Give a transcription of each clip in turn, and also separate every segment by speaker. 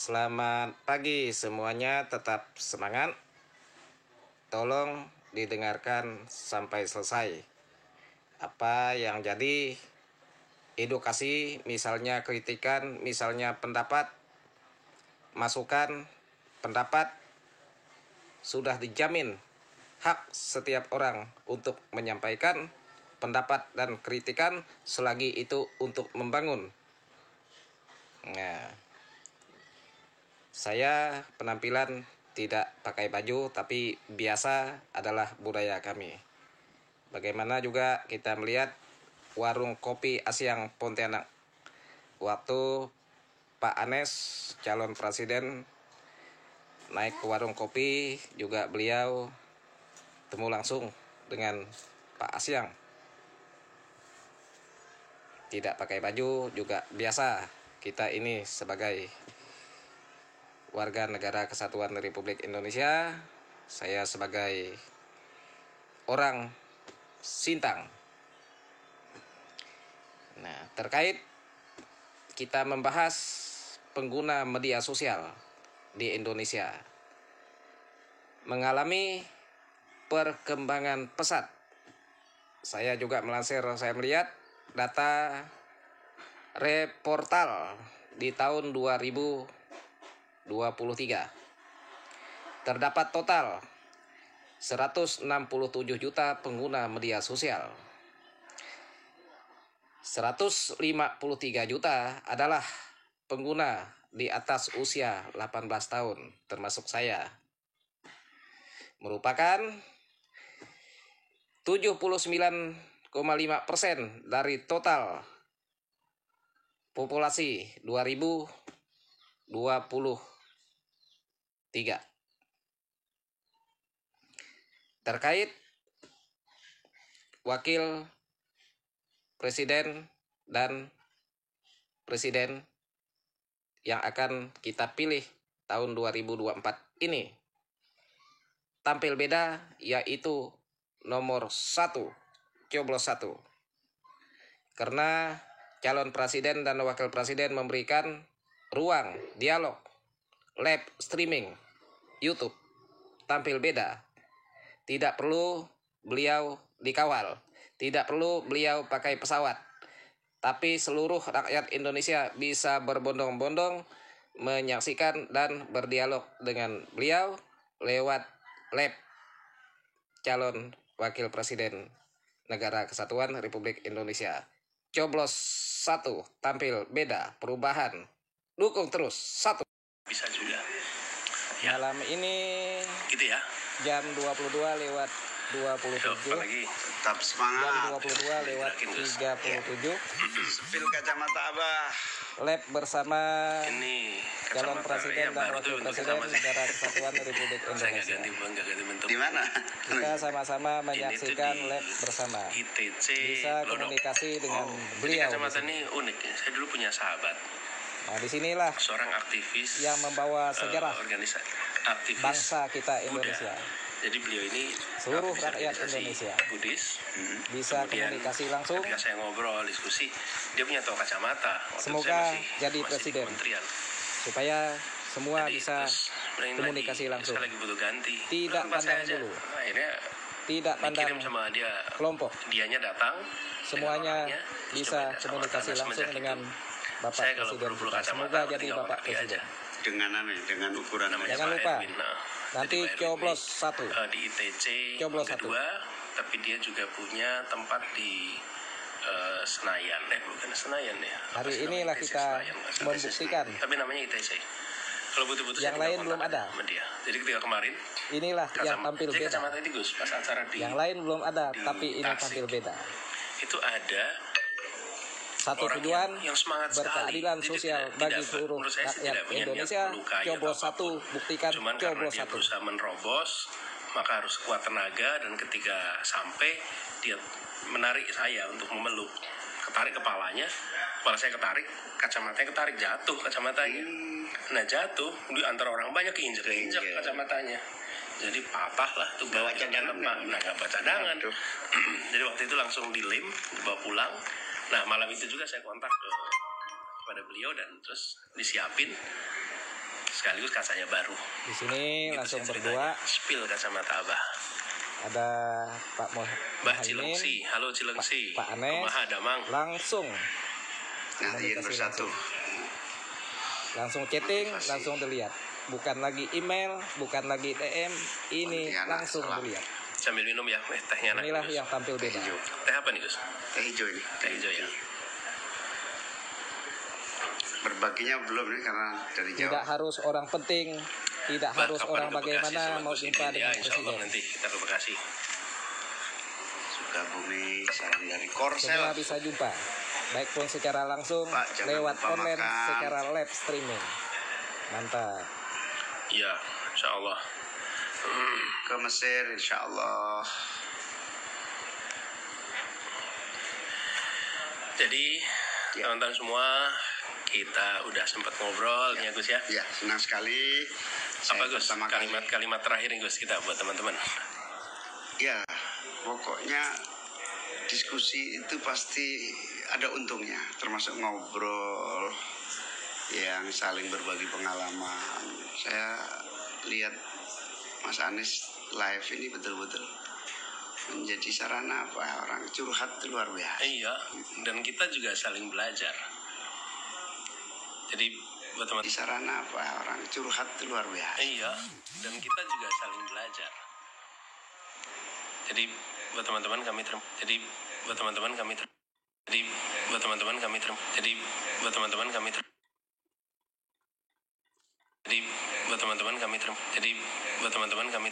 Speaker 1: Selamat pagi semuanya, tetap semangat. Tolong didengarkan sampai selesai. Apa yang jadi edukasi, misalnya kritikan, misalnya pendapat, masukan, pendapat, sudah dijamin hak setiap orang untuk menyampaikan pendapat dan kritikan selagi itu untuk membangun. Nah, saya penampilan tidak pakai baju, tapi biasa adalah budaya kami. Bagaimana juga kita melihat warung kopi Asyang Pontianak. Waktu Pak Anies calon presiden naik ke warung kopi, juga beliau temu langsung dengan Pak Asyang. Tidak pakai baju juga biasa. Kita ini sebagai warga negara kesatuan Republik Indonesia, saya sebagai orang Sintang. Nah, terkait kita membahas pengguna media sosial di Indonesia mengalami perkembangan pesat. Saya juga melansir, saya melihat data Reportal di tahun 2023 terdapat total 167 juta pengguna media sosial. 153 juta adalah pengguna di atas usia 18 tahun, termasuk saya. Merupakan 79,5% dari total populasi 2023. Terkait wakil presiden dan presiden yang akan kita pilih tahun 2024 ini, tampil beda, yaitu nomor 1, coblos 1. Karena calon presiden dan wakil presiden memberikan ruang dialog, live streaming, YouTube, tampil beda. Tidak perlu beliau dikawal, tidak perlu beliau pakai pesawat, tapi seluruh rakyat Indonesia bisa berbondong-bondong menyaksikan dan berdialog dengan beliau lewat live calon wakil presiden negara kesatuan Republik Indonesia. Coblos 1, tampil beda, perubahan, dukung terus 1.
Speaker 2: Bisa juga ya.
Speaker 1: Malam ini
Speaker 2: gitu ya,
Speaker 1: jam 22:27
Speaker 2: lagi
Speaker 3: tetap semangat.
Speaker 1: jam 22:37
Speaker 3: Sepil kacamata Abah.
Speaker 1: lab bersama
Speaker 2: ini
Speaker 1: calon presiden dan wakil presiden negara kesatuan Republik
Speaker 2: saya nggak
Speaker 1: Indonesia.
Speaker 2: ganti bentuk.
Speaker 3: Di mana?
Speaker 1: Kita sama-sama menyaksikan lab bersama.
Speaker 2: ITC
Speaker 1: Bisa komunikasi dengan beliau.
Speaker 2: Kacamata ini unik. Saya dulu punya sahabat.
Speaker 1: Nah, disinilah
Speaker 2: Seorang aktivis
Speaker 1: yang membawa sejarah
Speaker 2: organisasi aktivis
Speaker 1: bangsa kita
Speaker 2: Buddha.
Speaker 1: Indonesia.
Speaker 2: Jadi beliau ini
Speaker 1: Seluruh
Speaker 2: aktivis
Speaker 1: rakyat
Speaker 2: organisasi
Speaker 1: Indonesia
Speaker 2: Buddhis.
Speaker 1: bisa
Speaker 2: Kemudian,
Speaker 1: komunikasi langsung.
Speaker 2: ketika saya ngobrol diskusi, dia punya toko kacamata. Waktu
Speaker 1: Semoga
Speaker 2: saya
Speaker 1: jadi
Speaker 2: masih
Speaker 1: presiden.
Speaker 2: di kementerian.
Speaker 1: Supaya semua
Speaker 2: Jadi,
Speaker 1: bisa
Speaker 2: terus, lain
Speaker 1: komunikasi
Speaker 2: lagi,
Speaker 1: langsung.
Speaker 2: saya lagi butuh ganti.
Speaker 1: Tidak
Speaker 2: Tempat saya
Speaker 1: pandang
Speaker 2: aja.
Speaker 1: bulu.
Speaker 2: Akhirnya
Speaker 1: Tidak pandang
Speaker 2: dikirim sama dia,
Speaker 1: kelompok.
Speaker 2: dianya datang,
Speaker 1: Semuanya
Speaker 2: dengan orangnya, terus
Speaker 1: bisa
Speaker 2: coba ada
Speaker 1: komunikasi
Speaker 2: sama
Speaker 1: langsung
Speaker 2: semenjak
Speaker 1: dengan
Speaker 2: itu,
Speaker 1: Bapak
Speaker 2: saya kalau
Speaker 1: Presiden
Speaker 2: perlu
Speaker 1: kita.
Speaker 2: kacamata,
Speaker 1: Semoga jadi
Speaker 2: tinggal
Speaker 1: Bapak
Speaker 2: pakai
Speaker 1: Presiden.
Speaker 2: aja.
Speaker 3: Dengan ukuran
Speaker 2: Namanya
Speaker 1: Jangan
Speaker 2: Pak
Speaker 1: lupa,
Speaker 2: Erwin. Nah,
Speaker 1: nanti
Speaker 2: jadi Pak Erwin
Speaker 1: coblos
Speaker 2: ini,
Speaker 1: 1.
Speaker 2: di ITC
Speaker 1: Coblos
Speaker 2: yang kedua, tapi dia juga punya tempat di Senayan, bukan Senayan ya.
Speaker 1: Hari
Speaker 2: Apa sih
Speaker 1: inilah
Speaker 2: namanya? ITC
Speaker 1: kita
Speaker 2: Senayan, nggak sih?
Speaker 1: membuktikan.
Speaker 2: Tapi namanya ITC. Kalau butuh-butuh
Speaker 1: Yang
Speaker 2: saya
Speaker 1: lain
Speaker 2: tinggal
Speaker 1: belum
Speaker 2: kontak
Speaker 1: ada.
Speaker 2: sama dia. Jadi ketika kemarin
Speaker 1: Inilah yang tampil
Speaker 2: jadi
Speaker 1: beda.
Speaker 2: kacamata itu Gus pas acara di
Speaker 1: Yang lain belum ada,
Speaker 2: di
Speaker 1: tapi ini
Speaker 2: Tasik.
Speaker 1: tampil beda.
Speaker 2: Itu ada
Speaker 1: Satu
Speaker 2: orang
Speaker 1: tujuan
Speaker 2: yang semangat
Speaker 1: berkeadilan
Speaker 2: sekali. Jadi
Speaker 1: sosial
Speaker 2: tidak-
Speaker 1: bagi
Speaker 2: tidak-
Speaker 1: seluruh
Speaker 2: menurut saya sih
Speaker 1: rakyat
Speaker 2: tidak punya niat
Speaker 1: Indonesia.
Speaker 2: melukai
Speaker 1: Coblos
Speaker 2: atau
Speaker 1: 1,
Speaker 2: apapun.
Speaker 1: buktikan
Speaker 2: Cuman karena
Speaker 1: coblos
Speaker 2: dia
Speaker 1: 1.
Speaker 2: berusaha menerobos, maka harus kuat tenaga, dan ketika sampai dia menarik saya untuk memeluk, ketarik kepalanya, kepala saya ketarik, kacamatanya ketarik, jatuh kacamatanya. Nah jatuh di antara orang banyak, keinjak kacamatanya. Jadi patah lah tuh, bawa cadangan. Nah nggak bawa cadangan. Jadi waktu itu langsung dilem, dibawa pulang. Nah malam itu juga saya kontak kepada beliau dan terus disiapin sekaligus kacanya baru.
Speaker 1: Di sini
Speaker 2: Gitu
Speaker 1: langsung
Speaker 2: sih ceritanya.
Speaker 1: berdua
Speaker 2: Spill kacamata Abah.
Speaker 1: ada Pak
Speaker 2: Mbah
Speaker 1: Mohaimin,
Speaker 2: Cilengsi, halo Cilengsi.
Speaker 1: Pak Anes,
Speaker 2: Kumaha Damang.
Speaker 1: langsung
Speaker 3: Nyanyiin bersatu.
Speaker 1: langsung chatting, langsung dilihat. Bukan lagi email, bukan lagi DM, ini
Speaker 3: Pontianak,
Speaker 1: langsung
Speaker 3: salam.
Speaker 1: dilihat.
Speaker 2: Sambil minum ya, tehnya enak.
Speaker 1: Inilah
Speaker 2: Gus.
Speaker 1: yang tampil
Speaker 3: Teh
Speaker 1: beda.
Speaker 3: hijau.
Speaker 2: Teh apa nih Gus?
Speaker 3: Teh hijau ini.
Speaker 2: Teh hijau ya.
Speaker 3: Berbaginya belum nih karena dari
Speaker 1: Tidak
Speaker 3: jauh.
Speaker 1: harus orang penting, tidak
Speaker 2: Bah,
Speaker 1: harus
Speaker 2: kapan
Speaker 1: orang
Speaker 2: ke Bekasi
Speaker 1: bagaimana
Speaker 2: sama
Speaker 1: mau
Speaker 2: Gus
Speaker 1: jumpa
Speaker 2: Idin?
Speaker 1: dengan
Speaker 2: Ya, insya Allah
Speaker 1: presiden.
Speaker 2: nanti kita ke Bekasi.
Speaker 3: Sukabumi, salam dari Korsel.
Speaker 1: Semua bisa jumpa, baik pun secara langsung,
Speaker 3: Pak, jangan
Speaker 1: lewat
Speaker 3: lupa
Speaker 1: online,
Speaker 3: makan.
Speaker 1: secara live streaming. Mantap.
Speaker 2: Iya, insya Allah.
Speaker 3: Ke Mesir insya Allah.
Speaker 2: Jadi
Speaker 3: Ya.
Speaker 2: teman-teman semua, kita udah sempat ngobrol ya Gus ya.
Speaker 3: Ya, senang sekali.
Speaker 2: Apa
Speaker 3: Saya
Speaker 2: Gus?
Speaker 3: pertama kali.
Speaker 2: Kalimat terakhir nih Gus kita buat teman-teman.
Speaker 3: Ya, pokoknya diskusi itu pasti ada untungnya, termasuk ngobrol yang saling berbagi pengalaman. Saya lihat Mas Anies live ini betul-betul menjadi sarana apa orang curhat itu luar biasa.
Speaker 2: Iya, dan kita juga saling belajar. Jadi buat teman
Speaker 3: Di sarana apa orang curhat itu luar biasa.
Speaker 2: Iya, dan kita juga saling belajar. Jadi buat teman-teman kami jadi buat teman-teman kami jadi buat teman-teman kami jadi buat teman-teman kami jadi buat teman-teman kami jadi buat teman-teman kami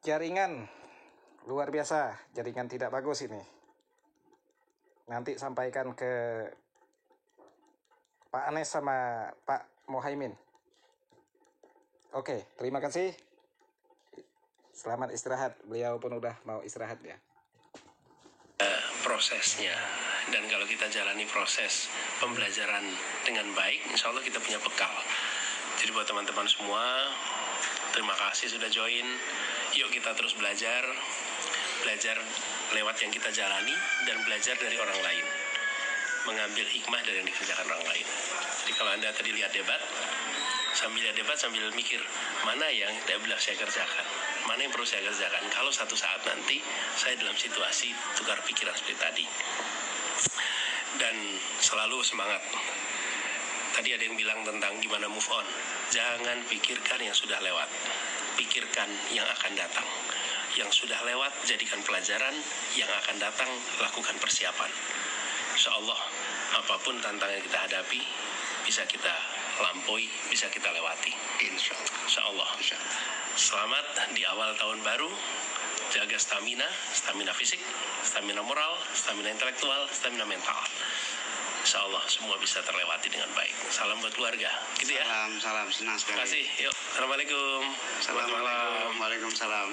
Speaker 1: Jaringan luar biasa, jaringan tidak bagus ini. Nanti sampaikan ke Pak Anes sama Pak Mohaimin. Oke, terima kasih. Selamat istirahat. Beliau pun udah mau istirahat ya.
Speaker 2: prosesnya. Dan kalau kita jalani proses pembelajaran dengan baik, insya Allah kita punya bekal. Jadi buat teman-teman semua, terima kasih sudah join. Yuk kita terus belajar lewat yang kita jalani dan belajar dari orang lain, mengambil hikmah dari yang dikerjakan orang lain. Jadi kalau Anda tadi lihat debat sambil mikir mana yang tidak bisa saya kerjakan, mana yang perlu saya kerjakan kalau satu saat nanti saya dalam situasi tukar pikiran seperti tadi. Dan selalu semangat. Tadi ada yang bilang tentang gimana move on. Jangan pikirkan yang sudah lewat, pikirkan yang akan datang. Yang sudah lewat jadikan pelajaran, yang akan datang lakukan persiapan. Insya Allah apapun tantangan yang kita hadapi bisa kita lampaui, bisa kita lewati.
Speaker 3: Insya Allah.
Speaker 2: Insya Allah.
Speaker 3: Insya Allah.
Speaker 2: Selamat di awal tahun baru. Jaga stamina fisik, stamina moral, stamina intelektual, stamina mental. Insya Allah semua bisa terlewati dengan baik. Salam buat keluarga, gitu ya.
Speaker 3: Salam, senang
Speaker 2: Terima
Speaker 3: sekali.
Speaker 2: kasih. Yuk, assalamualaikum. Selamat malam.
Speaker 3: Assalamualaikum, waalaikumsalam.